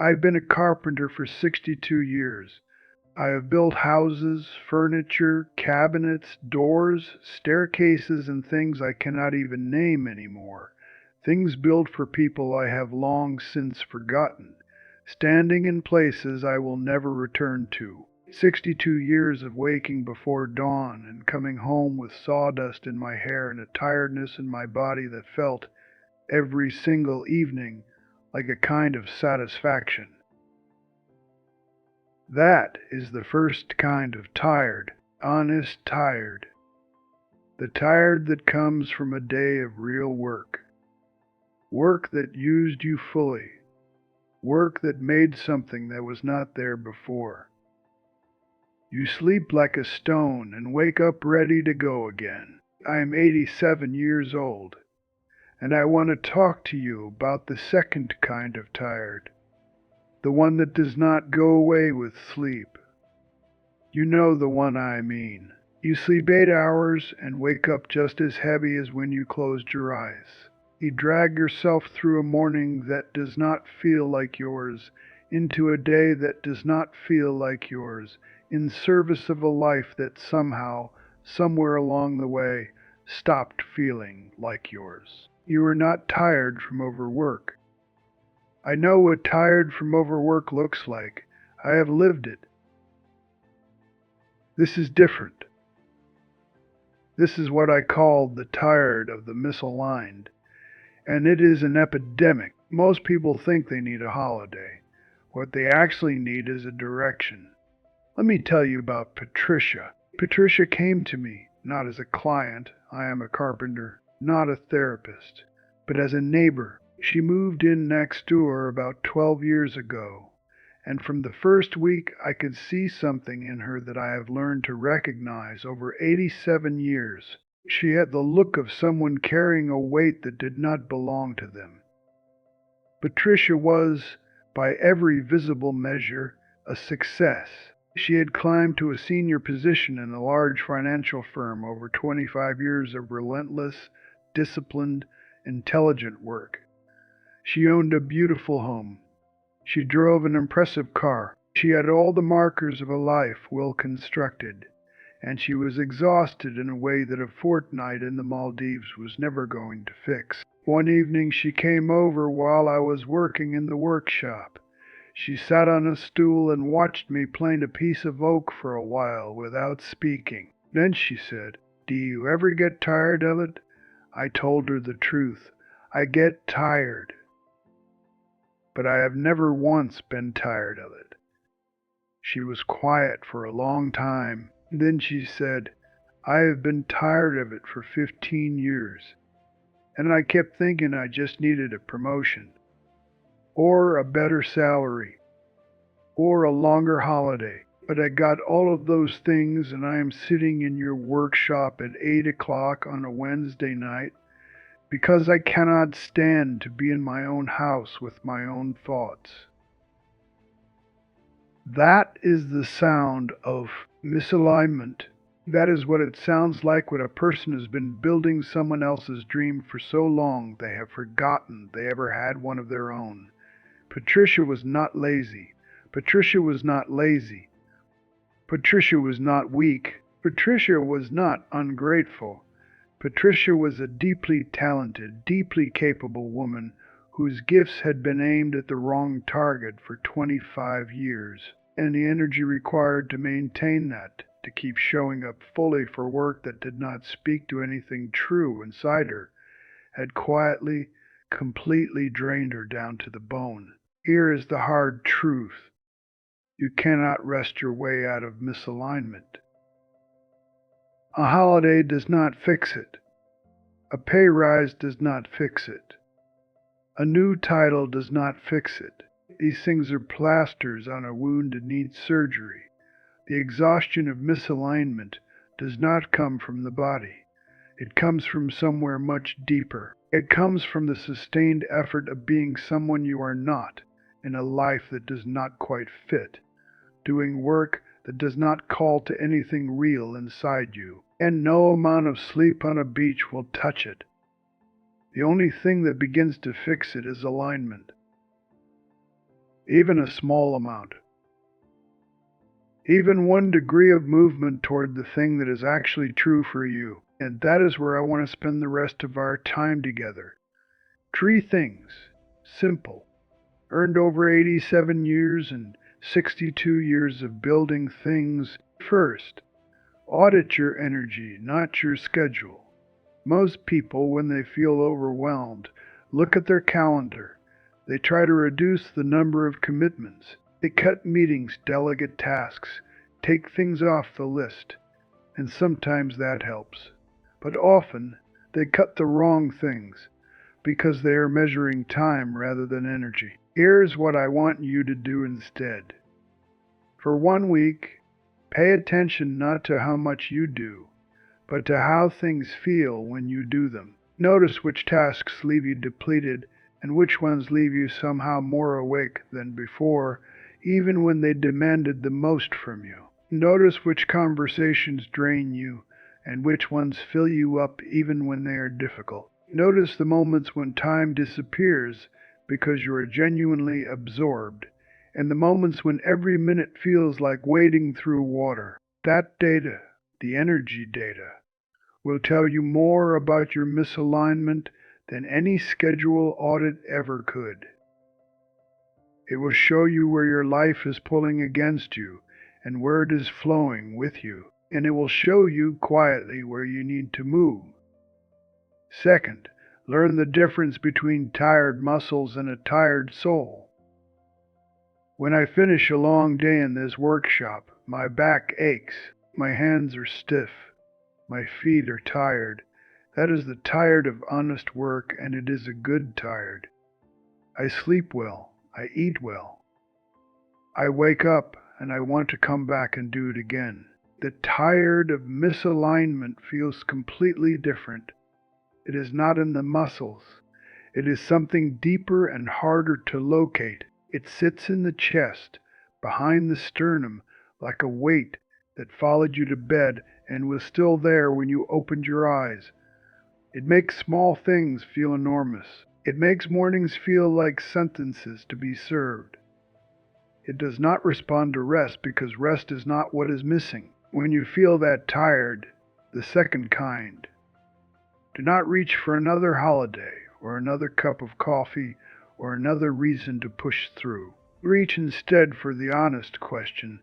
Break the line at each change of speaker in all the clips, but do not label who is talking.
I've been a carpenter for 62 years. I have built houses, furniture, cabinets, doors, staircases, and things I cannot even name anymore. Things built for people I have long since forgotten, standing in places I will never return to. 62 years of waking before dawn and coming home with sawdust in my hair and a tiredness in my body that felt, every single evening, like a kind of satisfaction. That is the first kind of tired, honest tired. The tired that comes from a day of real work. Work that used you fully. Work that made something that was not there before. You sleep like a stone and wake up ready to go again. I am 87 years old, and I want to talk to you about the second kind of tired. The one that does not go away with sleep. You know the one I mean. You sleep 8 hours and wake up just as heavy as when you closed your eyes. You drag yourself through a morning that does not feel like yours, into a day that does not feel like yours, in service of a life that somehow, somewhere along the way, stopped feeling like yours. You are not tired from overwork. I know what tired from overwork looks like. I have lived it. This is different. This is what I call the tired of the misaligned. And it is an epidemic. Most people think they need a holiday. What they actually need is a direction. Let me tell you about Patricia. Patricia came to me, not as a client, I am a carpenter, not a therapist, but as a neighbor. She moved in next door about 12 years ago, and from the first week I could see something in her that I have learned to recognize over 87 years. She had the look of someone carrying a weight that did not belong to them. Patricia was, by every visible measure, a success. She had climbed to a senior position in a large financial firm over 25 years of relentless, disciplined, intelligent work. She owned a beautiful home. She drove an impressive car. She had all the markers of a life well constructed, and she was exhausted in a way that a fortnight in the Maldives was never going to fix. One evening she came over while I was working in the workshop. She sat on a stool and watched me plane a piece of oak for a while without speaking. Then she said, "Do you ever get tired of it?" I told her the truth. I get tired, but I have never once been tired of it. She was quiet for a long time. Then she said, "I have been tired of it for 15 years, and I kept thinking I just needed a promotion, or a better salary, or a longer holiday. But I got all of those things, and I am sitting in your workshop at 8 o'clock on a Wednesday night because I cannot stand to be in my own house with my own thoughts." That is the sound of misalignment. That is what it sounds like when a person has been building someone else's dream for so long they have forgotten they ever had one of their own. Patricia was not lazy. Patricia was not lazy. Patricia was not weak. Patricia was not ungrateful. Patricia was a deeply talented, deeply capable woman whose gifts had been aimed at the wrong target for 25 years, and the energy required to maintain that, to keep showing up fully for work that did not speak to anything true inside her, had quietly, completely drained her down to the bone. Here is the hard truth. You cannot rest your way out of misalignment. A holiday does not fix it. A pay rise does not fix it. A new title does not fix it. These things are plasters on a wound that needs surgery. The exhaustion of misalignment does not come from the body. It comes from somewhere much deeper. It comes from the sustained effort of being someone you are not in a life that does not quite fit, doing work that does not call to anything real inside you, and no amount of sleep on a beach will touch it. The only thing that begins to fix it is alignment. even a small amount. Even 1 degree of movement toward the thing that is actually true for you. And that is where I want to spend the rest of our time together. 3 things. Simple. Earned over 87 years and 62 years of building things. First, audit your energy, not your schedule. Most people, when they feel overwhelmed, look at their calendar. They try to reduce the number of commitments. They cut meetings, delegate tasks, take things off the list, and sometimes that helps. But often, they cut the wrong things because they are measuring time rather than energy. Here's what I want you to do instead. For 1 week, pay attention not to how much you do, but to how things feel when you do them. Notice which tasks leave you depleted and which ones leave you somehow more awake than before, even when they demanded the most from you. Notice which conversations drain you and which ones fill you up even when they are difficult. Notice the moments when time disappears because you are genuinely absorbed, and the moments when every minute feels like wading through water. That data, the energy data, will tell you more about your misalignment than any schedule audit ever could. It will show you where your life is pulling against you and where it is flowing with you, and it will show you quietly where you need to move. Second, learn the difference between tired muscles and a tired soul. When I finish a long day in this workshop, my back aches, my hands are stiff, my feet are tired. That is the tired of honest work, and it is a good tired. I sleep well, I eat well. I wake up and I want to come back and do it again. The tired of misalignment feels completely different. It is not in the muscles. It is something deeper and harder to locate. It sits in the chest, behind the sternum, like a weight that followed you to bed and was still there when you opened your eyes. It makes small things feel enormous. It makes mornings feel like sentences to be served. It does not respond to rest because rest is not what is missing. When you feel that tired, the second kind, do not reach for another holiday or another cup of coffee or another reason to push through. Reach instead for the honest question,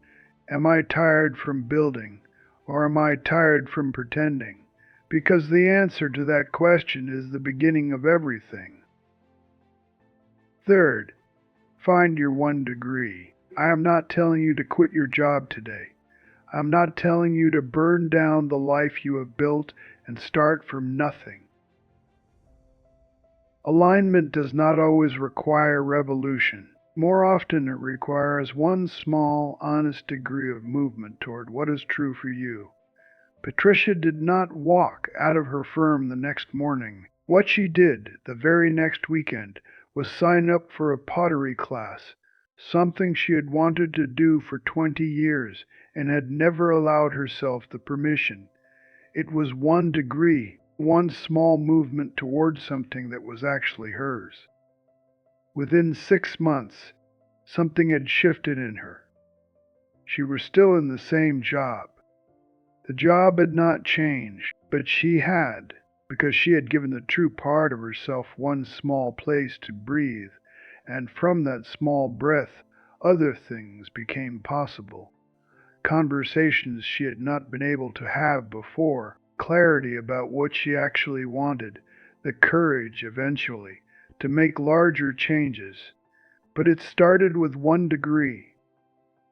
am I tired from building or am I tired from pretending? Because the answer to that question is the beginning of everything. Third, find your 1 degree. I am not telling you to quit your job today. I am not telling you to burn down the life you have built and start from nothing. Alignment does not always require revolution. More often it requires one small, honest degree of movement toward what is true for you. Patricia did not walk out of her firm the next morning. What she did the very next weekend was sign up for a pottery class, something she had wanted to do for 20 years and had never allowed herself the permission. It was 1 degree, one small movement towards something that was actually hers. Within 6 months, something had shifted in her. She was still in the same job. The job had not changed, but she had, because she had given the true part of herself one small place to breathe, and from that small breath, other things became possible. Conversations she had not been able to have before, clarity about what she actually wanted, the courage, eventually, to make larger changes. But it started with 1 degree.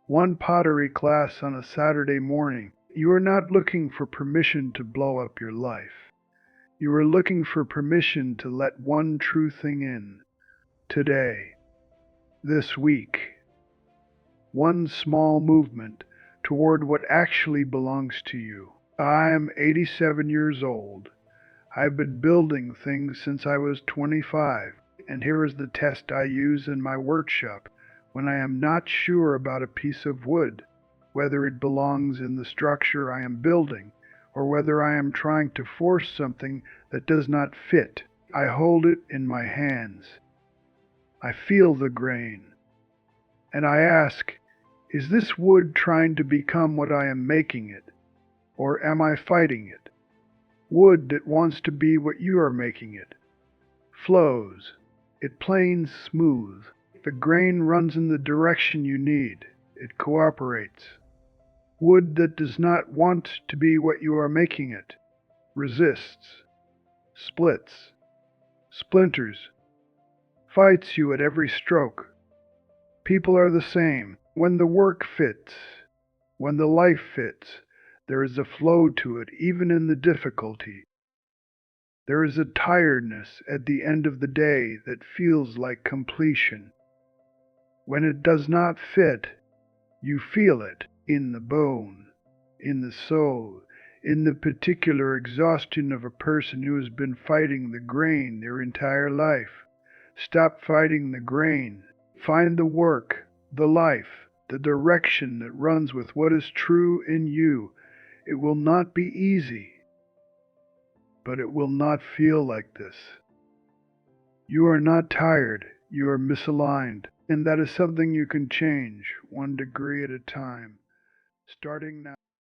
One pottery class on a Saturday morning. You are not looking for permission to blow up your life. You are looking for permission to let one true thing in. Today. This week. One small movement toward what actually belongs to you. I am 87 years old. I've been building things since I was 25, and here is the test I use in my workshop when I am not sure about a piece of wood, whether it belongs in the structure I am building, or whether I am trying to force something that does not fit. I hold it in my hands. I feel the grain. And I ask, is this wood trying to become what I am making it, or am I fighting it? Wood that wants to be what you are making it flows. It planes smooth. The grain runs in the direction you need. It cooperates. Wood that does not want to be what you are making it resists, splits, splinters, fights you at every stroke. People are the same. When the work fits, when the life fits, there is a flow to it even in the difficulty. There is a tiredness at the end of the day that feels like completion. When it does not fit, you feel it in the bone, in the soul, in the particular exhaustion of a person who has been fighting the grain their entire life. Stop fighting the grain. Find the work, the life, the direction that runs with what is true in you. It will not be easy, but it will not feel like this. You are not tired, you are misaligned, and that is something you can change 1 degree at a time, starting now.